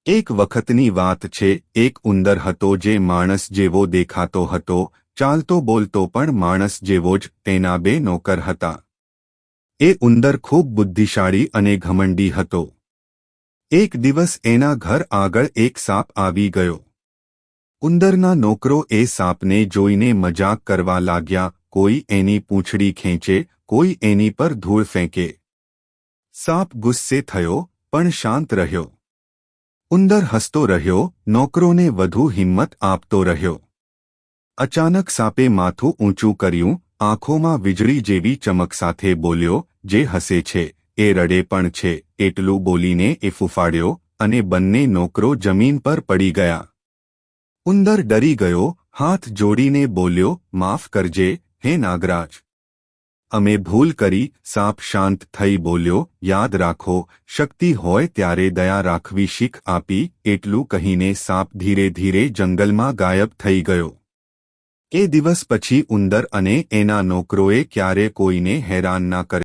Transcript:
એક વખતની વાત છે, એક ઉંદર હતો જે માણસ જેવો દેખાતો હતો, ચાલતો બોલતો પણ માણસ જેવો જ. તેના બે નોકર હતા. એ ઉંદર ખૂબ બુદ્ધિશાળી અને ઘમંડી હતો. એક દિવસ એના ઘર આગળ એક સાપ આવી ગયો. ઉંદરના નોકરો એ સાપને જોઈને મજાક કરવા લાગ્યા. કોઈ એની પૂંછડી ખેંચે, કોઈ એની પર ધૂળ ફેંકે. સાપ ગુસ્સે થયો, પણ શાંત રહ્યો. ઉંદર હસતો રહ્યો, નોકરોને વધુ હિંમત આપતો રહ્યો. અચાનક સાપે માથું ઊંચું કર્યું, આંખોમાં વીજળી જેવી ચમક સાથે બોલ્યો, જે હસે છે એ રડે પણ છે. એટલું બોલીને એ ફૂફાડ્યો અને બંને નોકરો જમીન પર પડી ગયા. ઉંદર ડરી ગયો, હાથ જોડીને બોલ્યો, માફ કરજે, હે નાગરાજ. અમે ભૂલ કરી. સાપ શાંત થઈ બોલ્યો, યાદ રાખો, શક્તિ હોય ત્યારે દયા રાખવી શીખ આપી. એટલું કહીને સાપ ધીરે ધીરે જંગલમાં ગાયબ થઈ ગયો. એ દિવસ પછી ઉંદર અને એના નોકરોએ ક્યારે કોઈને હેરાન ના કર્યા.